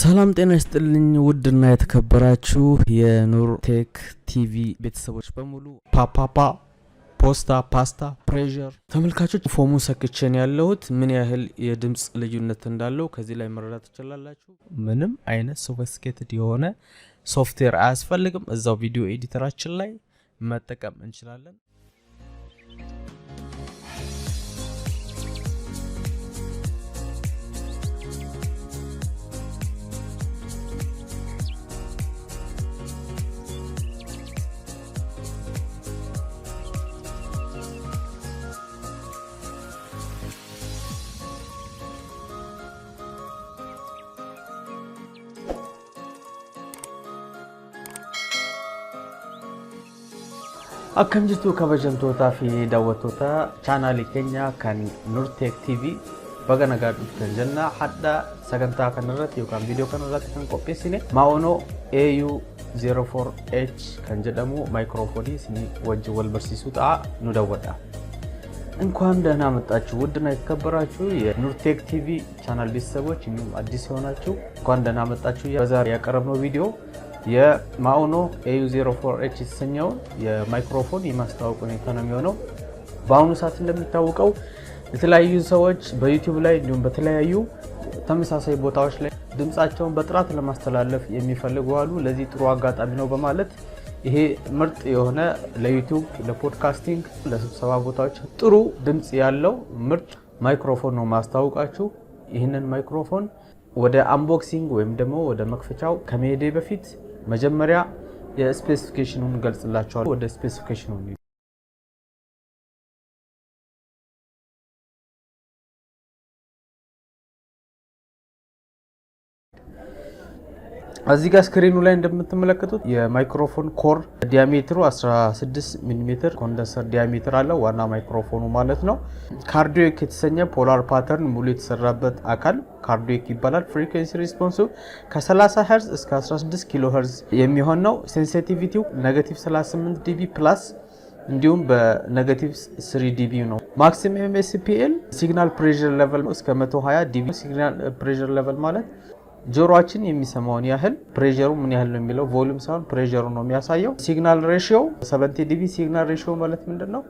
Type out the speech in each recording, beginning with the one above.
ሰላም ጤና ይስጥልኝ ውድና የተከበራችሁ የኑርቴክቲቪ ቤተሰቦች በሙሉ ፓፓፓ ፖስታ ፓስታ ፕሬዠር ተመልካቾች ፎሙ ሰክቼን ያለሁት ምን ያህል የድምጽ ልዩነት እንዳለው ከዚህ ላይ መረዳት ትችላላችሁ። ምንም አይነት ሶፊስቲኬትድ የሆነ ሶፍትዌር አያስፈልግም። እዛው ቪዲዮ ኤዲተራችን ላይ መጠቀም እንችላለን። Akkam jirtu kabajamtoota fi daawwattoota chaanaalii keenya kan NurTechTV baga nagaa dhuftan jenna. Hadda sagantaa kanarratti yookaan viidiyoo kanarratti kan qopheessine Maono AU-A04H kan jedhamu ማይክሮፎን ስኒ ወጅ ወል በርሲሱ ጣ nu daawwadha. እንኳን ደህና መጣችሁ ውድና የተከበራችሁ የኑርቴክቲቪ ቻናል ቤተሰቦች እንዲሁም አዲስ ሆናችሁ እንኳን ደህና መጣችሁ። በዛሬ ያቀረብነው ቪዲዮ የማኦኖ AU-A04H የተሰኘው የማይክሮፎን የማስተዋወቅ ሁኔታ ነው የሚሆነው። በአሁኑ ሰዓት እንደሚታወቀው የተለያዩ ሰዎች በዩቲዩብ ላይ እንዲሁም በተለያዩ ተመሳሳይ ቦታዎች ላይ ድምጻቸውን በጥራት ለማስተላለፍ የሚፈልጉ አሉ። ለዚህ ጥሩ አጋጣሚ ነው በማለት ይሄ ምርጥ የሆነ ለዩቲዩብ ለፖድካስቲንግ ለስብሰባ ቦታዎች ጥሩ ድምጽ ያለው ምርጥ ማይክሮፎን ነው ማስተዋወቃችሁ። ይሄንን ማይክሮፎን ወደ አንቦክሲንግ ወይም ደግሞ ወደ መክፈቻው ከመሄዴ በፊት መጀመሪያ የስፔሲፊኬሽኑን ገልጽላችኋለሁ። ወደ ስፔሲፊኬሽኑ እዚህ ጋር ስክሪኑ ላይ እንደምትመለከቱት የማይክሮፎን ኮር ዲያሜትሩ 16 ሚሜ ኮንደንሰር ዲያሜትር አለው። ዋና ማይክሮፎኑ ማለት ነው። ካርዲዮክ የተሰኘ ፖላር ፓተርን ሙሉ የተሰራበት አካል ካርዲዮክ ይባላል። ፍሪኩዌንሲ ሪስፖንሱ ከ30 Hz እስከ 16 kHz የሚሆን ነው። ሴንሲቲቪቲው ኔጌቲቭ 38 dB ፕላስ እንዲሁም በኔጌቲቭ 3 dB ነው። ማክሲመም SPL ሲግናል ፕሬዠር ሌቨል እስከ 120 dB ሲግናል ፕሬዠር ሌቨል ማለት ጆሮአችን የሚሰማውን ያህል ፕሬዠሩ ምን ያህል ነው የሚለው ቮሊዩም ሳይሆን ፕሬዠሩ ነው የሚያሳየው። ሲግናል ሬሺዮ 70 dB ሲግናል ሬሺዮ ማለት ምንድነው?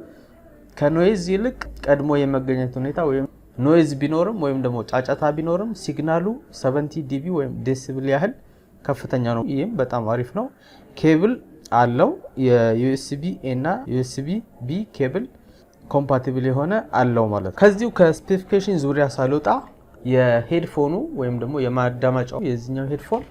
ከኖይዝ ይልቅ ቀድሞ የመገኘት ሁኔታ ወይም ኖይዝ ቢኖርም ወይም ደግሞ ጫጫታ ቢኖርም ሲግናሉ 70 dB ወይም ዴሲብል ያህል ከፍተኛ ነው። ይሄም በጣም አሪፍ ነው። ኬብል አለው። የዩኤስቢ እና ዩኤስቢ ቢ ኬብል ኮምፓቲብል የሆነ አለው ማለት። ከዚሁ ከስፔሲፊኬሽን ዙሪያ ሳልወጣ የሄድፎኑ ወይም ደግሞ የማዳመጫው የዚህኛው ሄድፎን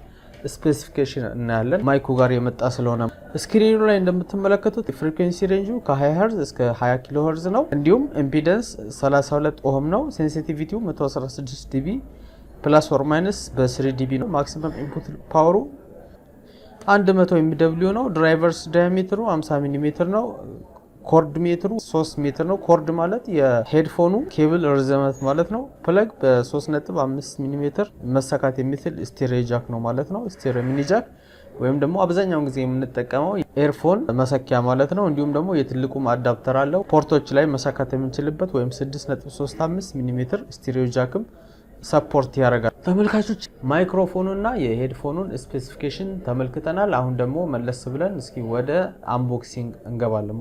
ስፔሲፊኬሽን እናያለን። ማይኩ ጋር የመጣ ስለሆነ ስክሪኑ ላይ እንደምትመለከቱት ፍሪኩዌንሲ ሬንጁ ከ20 Hz እስከ 20 kHz ነው። እንዲሁም ኢምፒደንስ 32 ኦህም ነው። ሴንሲቲቪቲው 116 dB ፕላስ ኦር ማይነስ በ3 dB ነው። ማክሲመም ኢንፑት ፓወሩ 100 MW ነው። ድራይቨርስ ዳያሜትሩ 50 ሚሜ ነው። ኮርድ ሜትሩ 3 ሜትር ነው። ኮርድ ማለት የሄድፎኑ ኬብል ርዝመት ማለት ነው። ፕለግ በ3.5 ሚሜ መሰካት የሚችል ስቴሪዮ ጃክ ነው ማለት ነው። ስቴሪዮ ሚኒ ጃክ ወይም ደግሞ አብዛኛውን ጊዜ የምንጠቀመው ኤርፎን መሰኪያ ማለት ነው። እንዲሁም ደግሞ የትልቁም አዳፕተር አለው። ፖርቶች ላይ መሰካት የምንችልበት ወይም 6.35 ሚሜ ስቴሪዮ ጃክም ሰፖርት ያደርጋል። ተመልካቾች ማይክሮፎኑና የሄድፎኑን ስፔሲፊኬሽን ተመልክተናል። አሁን ደግሞ መለስ ብለን እስኪ ወደ አንቦክሲንግ እንገባለን።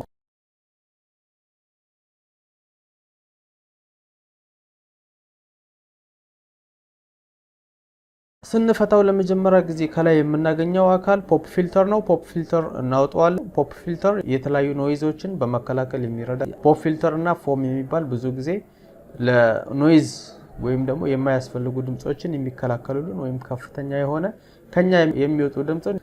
ስንፈታው ለመጀመሪያ ጊዜ ከላይ የምናገኘው አካል ፖፕ ፊልተር ነው። ፖፕ ፊልተር እናውጣዋለን። ፖፕ ፊልተር የተለያዩ ኖይዞችን በመከላከል የሚረዳ ፖፕ ፊልተር እና ፎም የሚባል ብዙ ጊዜ ለኖይዝ ወይም ደግሞ የማያስፈልጉ ድምጾችን የሚከላከሉልን ወይም ከፍተኛ የሆነ ከኛ የሚወጡ ድምጾች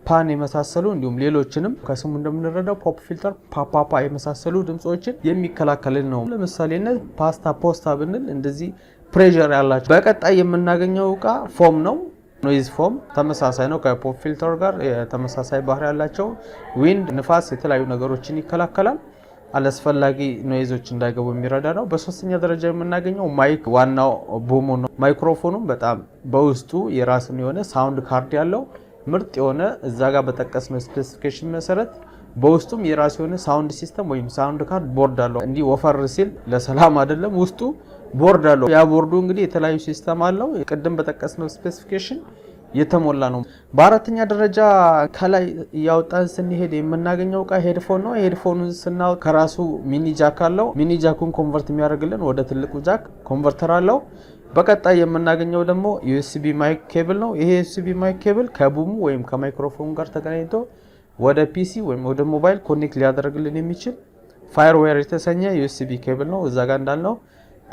ፓን የመሳሰሉ እንዲሁም ሌሎችንም ከስሙ እንደምንረዳው ፖፕ ፊልተር ፓፓፓ የመሳሰሉ ድምጾችን የሚከላከልን ነው። ለምሳሌ ፓስታ ፖስታ ብንል እንደዚህ ፕሬዠር ያላችሁ። በቀጣይ የምናገኘው እቃ ፎም ነው። ኖይዝ ፎም ተመሳሳይ ነው ከፖፕ ፊልተር ጋር ተመሳሳይ ባህሪ ያላቸው ዊንድ፣ ንፋስ፣ የተለያዩ ነገሮችን ይከላከላል። አላስፈላጊ ኖይዞች እንዳይገቡ የሚረዳ ነው። በሶስተኛ ደረጃ የምናገኘው ማይክ ዋናው ቡሙ ነው። ማይክሮፎኑም በጣም በውስጡ የራሱን የሆነ ሳውንድ ካርድ ያለው ምርጥ የሆነ እዛ ጋር በተጠቀስነው ስፔሲፊኬሽን መሰረት በውስጡም የራሱ የሆነ ሳውንድ ሲስተም ወይም ሳውንድ ካርድ ቦርድ አለው። እንዲህ ወፈር ሲል ለሰላም አይደለም። ውስጡ ቦርድ አለው ያ ቦርዱ እንግዲህ የተለያዩ ሲስተም አለው ቅድም በተቀስነው ስፔሲፊኬሽን የተሞላ ነው በአራተኛ ደረጃ ከላይ ያወጣን ስንሄድ የምናገኘው ቃ ሄድፎን ነው ሄድፎኑን ስናው ከራሱ ሚኒ ጃክ አለው ሚኒ ጃኩን ኮንቨርት የሚያደርግልን ወደ ትልቁ ጃክ ኮንቨርተር አለው በቀጣይ የምናገኘው ደግሞ USB ማይክ ኬብል ነው ይሄ USB ማይክ ኬብል ከቡሙ ወይም ከማይክሮፎን ጋር ተገናኝቶ ወደ PC ወይም ወደ ሞባይል ኮኔክት ሊያደርግልን የሚችል ፋየርዌር የተሰኘ USB ኬብል ነው እዛ ጋር እንዳልነው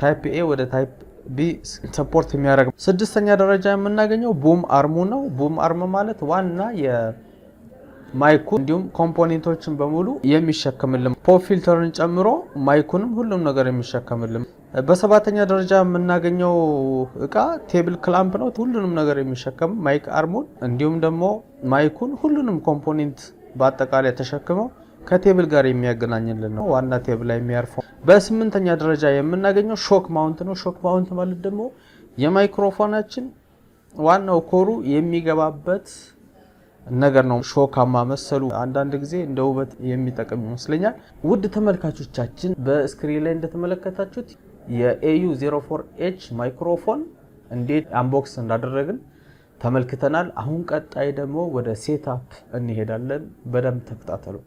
ታይፕ A ወደ ታይፕ B ሰፖርት የሚያደርግ ስድስተኛ ደረጃ የምናገኘው ቡም አርሙ ነው ቡም አርም ማለት ዋና የማይኩ እንዲሁም ኮምፖኔንቶችን በሙሉ የሚሸከምልን ፖፕ ፊልተርን ጨምሮ ማይኩንም ሁሉም ነገር የሚሸከምልን በሰባተኛ ደረጃ የምናገኘው እቃ ቴብል ክላምፕ ነው ሁሉንም ነገር የሚሸከም ማይክ አርሙን እንዲሁም ደግሞ ማይኩን ሁሉንም ኮምፖኔንት በአጠቃላይ ተሸክመው ከቴብል ጋር የሚያገናኝልን ነው ዋና ቴብል ላይ የሚያርፈው በስምንተኛ ደረጃ የምናገኘው ሾክ ማውንት ነው ሾክ ማውንት ማለት ደግሞ የማይክሮፎናችን ዋናው ኮሩ የሚገባበት ነገር ነው ሾካማ መሰሉ አንዳንድ ጊዜ እንደ ውበት የሚጠቅም ይመስለኛል ውድ ተመልካቾቻችን በስክሪን ላይ እንደተመለከታችሁት የAU-A04H ማይክሮፎን እንዴት አንቦክስ እንዳደረግን ተመልክተናል አሁን ቀጣይ ደግሞ ወደ ሴትአፕ እንሄዳለን በደንብ ተከታተሉ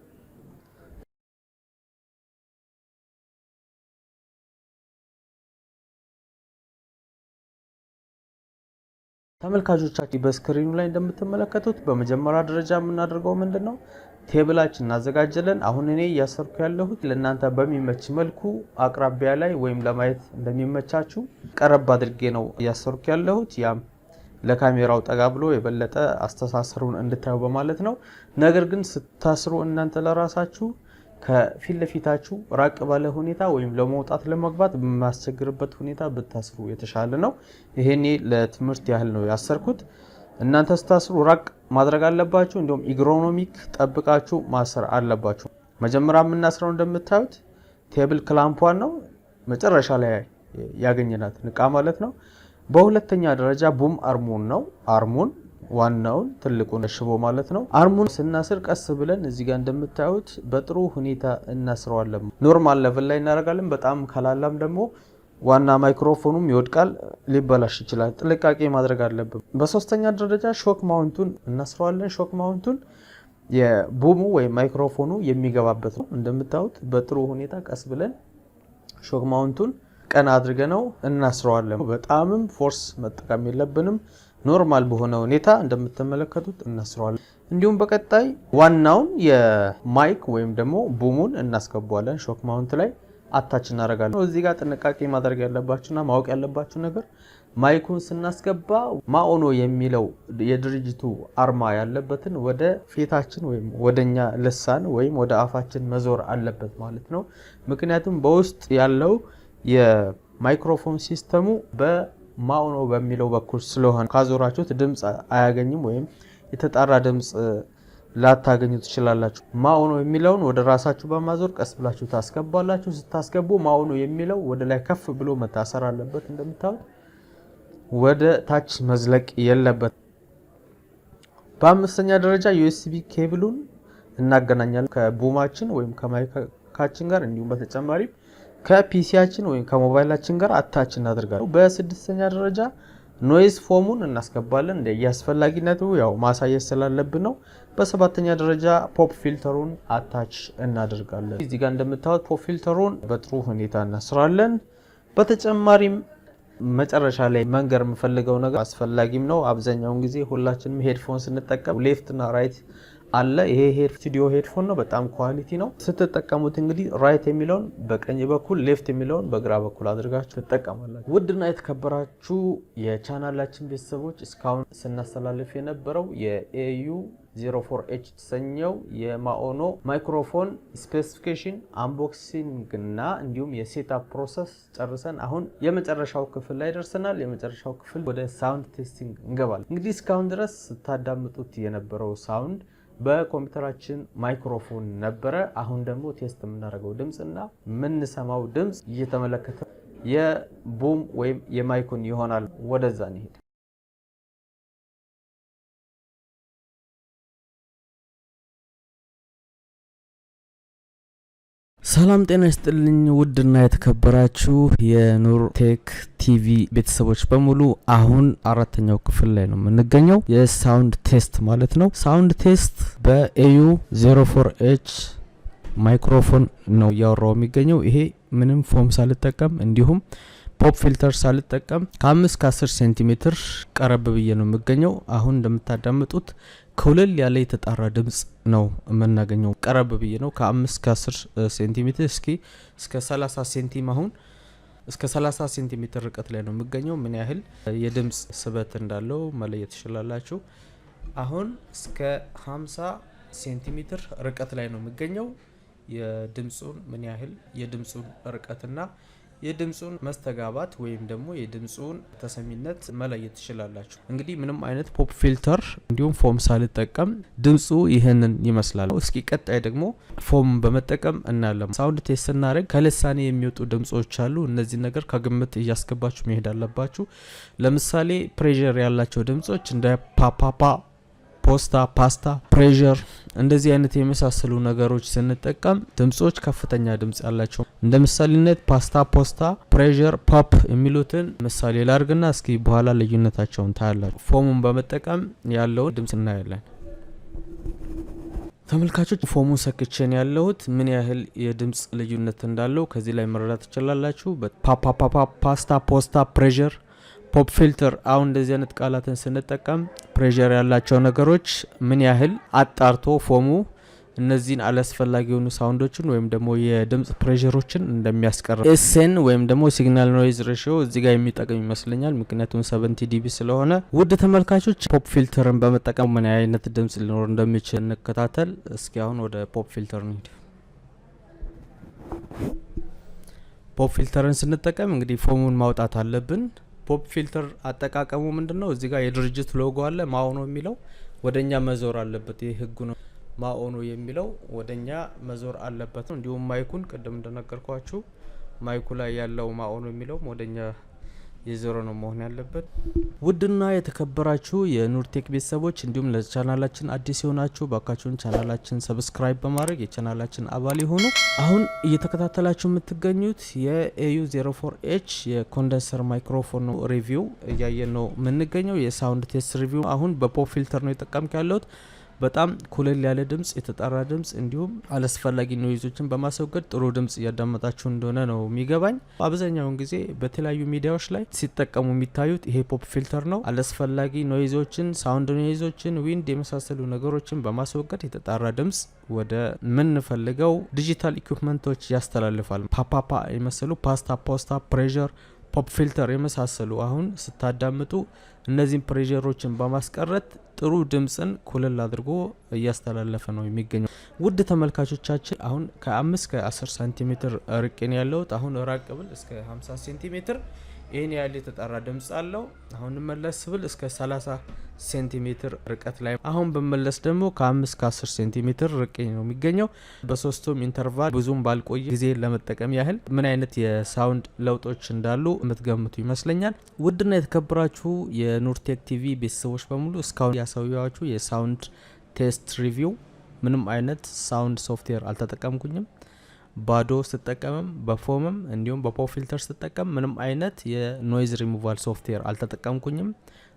ተመልካቾቻችን በስክሪኑ ላይ እንደምትመለከቱት በመጀመሪያ ደረጃ የምናደርገው ምንድነው ቴብላችን እናዘጋጀለን አሁን እኔ ያሰርኩ ያለሁት ለእናንተ በሚመች መልኩ አቅራቢያ ላይ ወይም ለማየት እንደሚመቻችሁ ቀረብ አድርጌ ነው ያሰርኩ ያለሁት ያም ለካሜራው ጠጋ ብሎ የበለጠ አስተሳሰሩን እንድታዩ በማለት ነው ነገር ግን ስታስሩ እናንተ ለራሳችሁ ከፊት ለፊታችሁ ራቅ ባለ ሁኔታ ወይም ለመውጣት ለመግባት በማስቸግርበት ሁኔታ ብታስሩ የተሻለ ነው ይሄኔ ለትምህርት ያህል ነው ያሰርኩት እናንተ ስታስሩ ራቅ ማድረግ አለባችሁ እንዲሁም ኢግሮኖሚክ ጠብቃችሁ ማሰር አለባችሁ መጀመሪያ የምናስረው እንደምታዩት ቴብል ክላምፕዋን ነው መጨረሻ ላይ ያገኘናት ንቃ ማለት ነው በሁለተኛ ደረጃ ቡም አርሙን ነው አርሙን ዋናውን ትልቁን ሽቦ ማለት ነው አርሙን ስናስር ቀስ ብለን እዚህ ጋር እንደምታዩት በጥሩ ሁኔታ እናስረዋለን ኖርማል ሌቭል ላይ እናደርጋለን በጣም ከላላም ደግሞ ዋና ማይክሮፎኑም ይወድቃል ሊበላሽ ይችላል ጥንቃቄ ማድረግ አለብን በሶስተኛ ደረጃ ሾክ ማውንቱን እናስረዋለን ሾክ ማውንቱን የቡሙ ወይ ማይክሮፎኑ የሚገባበት ነው እንደምታዩት በጥሩ ሁኔታ ቀስ ብለን ሾክ ማውንቱን ቀና አድርገነው እናስረዋለን በጣምም ፎርስ መጠቀም የለብንም ኖርማል በሆነ ሁኔታ እንደምትመለከቱት እናስረዋለን እንዲሁም በቀጣይ ዋናውን የማይክ ወይም ደግሞ ቡሙን እናስገባዋለን ሾክ ማውንት ላይ አታች እናደርጋለን እዚህ ጋር ጥንቃቄ ማድረግ ያለባችሁና ማወቅ ያለባችሁ ነገር ማይኩን ስናስገባ ማኦኖ የሚለው የድርጅቱ አርማ ያለበትን ወደ ፊታችን ወይም ወደኛ ልሳን ወይም ወደ አፋችን መዞር አለበት ማለት ነው ምክንያቱም በውስጥ ያለው የማይክሮፎን ሲስተሙ በማኦኖ በሚለው በኩል ስለሆነ ካዞራችሁት ድምጽ አያገኝም ወይም የተጣራ ድምጽ ላታገኙ ትችላላችሁ ማኦኖ የሚለውን ወደ ራሳችሁ በማዞር ቀስ ብላችሁ ታስገባላችሁ ስታስገቡ ማኦኖ የሚለው ወደ ላይ ከፍ ብሎ መታሰር አለበት እንደምታዩት ወደ ታች መዝለቅ የለበት በአምስተኛ ደረጃ USB ኬብሉን እናገናኛለን ከቡማችን ወይም ከማይካችን ጋር እንዲሁም በተጨማሪ ከፒሲያችን ወይም ከሞባይላችን ጋር አታች እናደርጋለን በስድስተኛ ደረጃ ኖይዝ ፎሙን እናስገባለን እንደያስፈልጊነቱ ያው ማሳየት ስላለብን ነው በሰባተኛ ደረጃ ፖፕ ፊልተሩን አታች እናደርጋለን እዚህ ጋር እንደምታዩት ፖፕ ፊልተሩን በጥሩ ሁኔታ እናስራለን በተጨማሪም መጨረሻ ላይ መንገር የምፈልገው ነገር አስፈልጊም ነው አብዛኛውን ጊዜ ሁላችንም ሄድፎን ስንጠቀም ሌፍት እና ራይት አለ ይሄ ስቱዲዮ ሄድፎን ነው በጣም ኳሊቲ ነው ስትጠቀሙት እንግዲህ ራይት የሚለውን በቀኝ በኩል ሌፍት የሚለውን በግራ በኩል አድርጋችሁ ተጠቀማላችሁ ውድና የተከበራችሁ የቻናላችን ቤተሰቦች እስካሁን ስናስተላልፍ የነበረው የAU-A04H ተሰኘው የማኦኖ ማይክሮፎን ስፔሲፊኬሽን አንቦክሲንግ እና እንዲሁም የሴትአፕ ፕሮሰስ ጨርሰን አሁን የመጨረሻው ክፍል ላይ ደርሰናል የመጨረሻው ክፍል ወደ ሳውንድ ቴስቲንግ እንገባለን እንግዲህ እስካሁን ድረስ ስታዳምጡት የነበረው ሳውንድ በኮምፒውተራችን ማይክሮፎን ነበረ አሁን ደግሞ ቴስት የምናደርገው ድምጽና ምንሰማው ድምጽ እየተመለከተ የቡም ወይም የማይኩን ይሆናል ወደዛ እንሄድ ሰላም ጤና ይስጥልኝ ውድና የተከበራችሁ የኑር ቴክ ቲቪ ቤተሰቦች በሙሉ አሁን አራተኛው ክፍል ላይ ነው የምንገኘው የሳውንድ ቴስት ማለት ነው። ሳውንድ ቴስት በAU-A04H ማይክሮፎን ነው ያወራው የሚገኘው። ይሄ ምንም ፎም ሳልጠቀም እንዲሁም ፖፕ ፊልተር ሳልጠቀም ከ5 እስከ 10 ሴንቲሜትር ቀረብ ብዬ ነው የምገኘው። አሁን እንደምታዳምጡት ከውለል ያለ የተጣራ ድምጽ ነው የምናገኘው። ቀረብ ብዬ ነው ከ5 እስከ 10 ሴንቲሜትር እስከ 30 ሴንቲሜትር አሁን እስከ 30 ሴንቲሜትር ርቀት ላይ ነው የምገኘው። ምን ያህል የድምጽ ስበት እንዳለው መለየት ትችላላችሁ። አሁን እስከ 50 ሴንቲሜትር ርቀት ላይ ነው የምገኘው። የድምጹን ምን ያህል የድምጹን ርቀትና የድምጹን መስተጋባት ወይም ደግሞ የድምጹን ተሰሚነት መለየት ትችላላችሁ። እንግዲህ ምንም አይነት ፖፕ ፊልተር እንዲሁም ፎም ሳልጠቀም ድምጹ ይሄንን ይመስላል። እስኪ ቀጣይ ደግሞ ፎም በመጠቀም እናያለን። ሳውንድ ቴስት እናደርግ ከልሳኔ የሚወጡ ድምጾች አሉ። እነዚህ ነገር ከግምት እያስገባችሁ መሄድ አለባችሁ። ለምሳሌ ፕሬዠር ያላቸው ድምጾች እንደ ፓፓፓ፣ ፖስታ፣ ፓስታ፣ ፕሬዠር እንደዚህ አይነት የመሳሰሉ ነገሮች ስንጠቀም ድምጾች ከፍተኛ ድምጽ ያላቸው እንደ ምሳሌነት ፓስታ፣ ፖስታ፣ ፕሬዠር፣ ፖፕ የሚሉትን ምሳሌ ላርግና እስኪ በኋላ ልዩነታቸውን ታያላችሁ። ፎሙን በመጠቀም ያለው ድምጽ እናያለን። ተመልካቾች ፎሙን ሰክቼን ያለሁት ምን ያህል የድምጽ ልዩነት እንዳለው ከዚህ ላይ መረዳት ትችላላችሁ። ፓፓፓ፣ ፓስታ፣ ፖስታ፣ ፕሬዠር፣ ፖፕ ፊልተር አሁን እንደዚህ አይነት ቃላትን ስንጠቀም ፕሬዠር ያላቸው ነገሮች ምን ያህል አጣርቶ ፎሙ እነዚህን አላስፈላጊ የሆኑ ሳውንዶችን ወይም ደግሞ የድምጽ ፕሬዠሮችን እንደሚያስቀር ኤስኤን ወይም ደግሞ ሲግናል ኖይዝ ሬሽዮ እዚህ ጋር የሚጠቅም ይመስለኛል። ምክንያቱም 70 ዲቢ ስለሆነ። ውድ ተመልካቾች ፖፕ ፊልተርን በመጠቀም ምን አይነት ድምጽ ሊኖር እንደሚችል እንከታተል። እስኪ አሁን ወደ ፖፕ ፊልተር እንሂድ። ፖፕ ፊልተርን ስንጠቀም እንግዲህ ፎሙን ማውጣት አለብን። ፖፕ ፊልተር አጠቃቀሙ ምንድነው? እዚህ ጋር የድርጅት ሎጎ አለ ማኦኖ የሚለው ወደኛ መዞር አለበት። ይሄ ህጉ ነው። ማኦኖ የሚለው ወደኛ መዞር አለበት። እንዲሁም ማይኩን ቅድም እንደነገርኳችሁ ማይኩ ላይ ያለው ማኦኖ የሚለው ወደኛ የዞረ ነው መሆን ያለበት። ውድና የተከበራችሁ የኑርቴክ ቤተሰቦች እንዲሁም ለቻናላችን አዲስ የሆናችሁ ባካችሁን ቻናላችን ሰብስክራይብ በማድረግ የቻናላችን አባል ይሁኑ። አሁን እየተከታተላችሁ የምትገኙት የAU-A04H የኮንደንሰር ማይክሮፎን ሪቪው እያየን ነው የምንገኘው። የሳውንድ ቴስት ሪቪው አሁን በፖፕ ፊልተር ነው የተጠቀምኩ ያለሁት። በጣም ኩለል ያለ ድምጽ፣ የተጣራ ድምጽ እንዲሁም አላስፈላጊ ኖይዞችን በማስወገድ ጥሩ ድምጽ እያዳመጣችሁ እንደሆነ ነው የሚገባኝ። አብዛኛውን ጊዜ በተለያዩ ሚዲያዎች ላይ ሲጠቀሙ የሚታዩት ይሄ ፖፕ ፊልተር ነው። አላስፈላጊ ኖይዞችን፣ ሳውንድ ኖይዞችን፣ ዊንድ የመሳሰሉ ነገሮችን በማስወገድ የተጣራ ድምጽ ወደ ምንፈልገው ዲጂታል ኢኩፕመንቶች ያስተላልፋል። ፓፓፓ የመሰሉ ፓስታ፣ ፖስታ፣ ፕሬዠር፣ ፖፕ ፊልተር የመሳሰሉ አሁን ስታዳምጡ እነዚህን ፕሬዠሮችን በማስቀረት ጥሩ ድምጽን ኩለል አድርጎ እያስተላለፈ ነው የሚገኘው። ውድ ተመልካቾቻችን አሁን ከ5 እስከ 10 ሴንቲሜትር ርቄን ያለውት አሁን ራቅ ብል እስከ 50 ሴንቲሜትር ይሄን ያህል የተጣራ ድምጽ አለው። አሁን መለስ ብል እስከ 30 ሴንቲሜትር ርቀት ላይ አሁን በመለስ ደግሞ ከ5 እስከ 10 ሴንቲሜትር ርቄ ነው የሚገኘው። በሶስቱም ኢንተርቫል ብዙም ባልቆይ ጊዜ ለመጠቀም ያህል ምን አይነት የሳውንድ ለውጦች እንዳሉ የምትገምቱ ይመስለኛል። ውድና የተከበራችሁ የኑርቴክ ቲቪ ቤተሰቦች በሙሉ እስካሁን ያሳየኋችሁ የሳውንድ ቴስት ሪቪው ምንም አይነት ሳውንድ ሶፍትዌር አልተጠቀምኩኝም። ባዶ ስትጠቀምም በፎምም እንዲሁም በፖፕ ፊልተር ስትጠቀም ምንም አይነት የኖይዝ ሪሙቫል ሶፍትዌር አልተጠቀምኩኝም።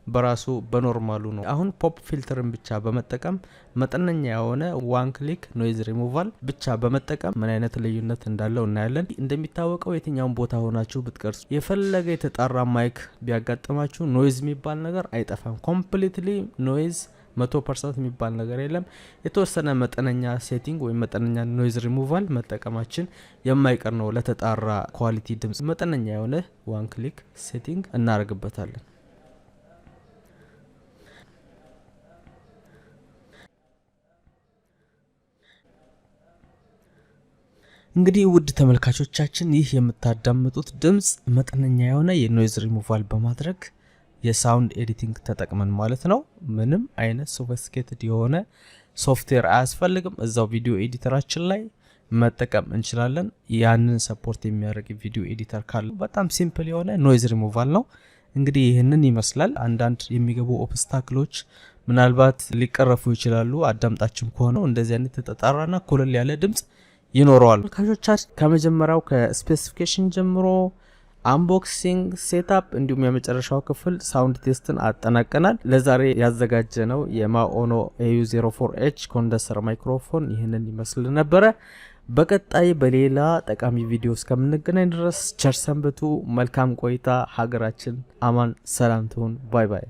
በራሱ በኖርማሉ ነው። አሁን ፖፕ ፊልተርን ብቻ በመጠቀም መጠነኛ የሆነ ዋን ክሊክ ኖይዝ ሪሙቫል ብቻ በመጠቀም ምን አይነት ልዩነት እንዳለው እናያለን። እንደሚታወቀው የትኛውን ቦታ ሆናችሁ ብትቀርጹ የፈለገ የተጣራ ማይክ ቢያጋጥማችሁ ኖይዝ የሚባል ነገር አይጠፋም። ኮምፕሊትሊ ኖይዝ 100% የሚባል ነገር የለም። የተወሰነ መጠነኛ ሴቲንግ ወይም መጠነኛ ኖይዝ ሪሙቫል መጠቀማችን የማይቀር ነው። ለተጣራ ኳሊቲ ድምጽ መጠነኛ የሆነ ዋን ክሊክ ሴቲንግ እናደርግበታለን። እንግዲህ ውድ ተመልካቾቻችን ይህ የምታዳምጡት ድምጽ መጠነኛ የሆነ የኖይዝ ሪሙቫል በማድረግ የሳውንድ ኤዲቲንግ ተጠቅመን ማለት ነው። ምንም አይነት ሶፊስቲኬትድ የሆነ ሶፍትዌር አያስፈልግም። እዛው ቪዲዮ ኤዲተራችን ላይ መጠቀም እንችላለን። ያንን ሰፖርት የሚያደርግ ቪዲዮ ኤዲተር ካለ በጣም ሲምፕል የሆነ ኖይዝ ሪሙቫል ነው። እንግዲህ ይህንን ይመስላል። አንዳንድ የሚገቡ ኦብስታክሎች ምናልባት ሊቀረፉ ይችላሉ። አዳምጣችሁም ከሆነ እንደዚህ አይነት ተጣራና ኩለል ያለ ድምጽ ይኖረዋል። ተመልካቾቻችን ከመጀመሪያው ከስፔሲፊኬሽን ጀምሮ አንቦክሲንግ ሴትአፕ እንዲሁም የመጨረሻው ክፍል ሳውንድ ቴስትን አጠናቀናል። ለዛሬ ያዘጋጀነው የማኦኖ AU-a04H ኮንደንሰር ማይክሮፎን ይህንን ይመስል ነበር። በቀጣይ በሌላ ጠቃሚ ቪዲዮ እስከምንገናኝ ድረስ ቸር ሰንብቱ። መልካም ቆይታ። ሀገራችን አማን ሰላም ትሁን። ባይ ባይ።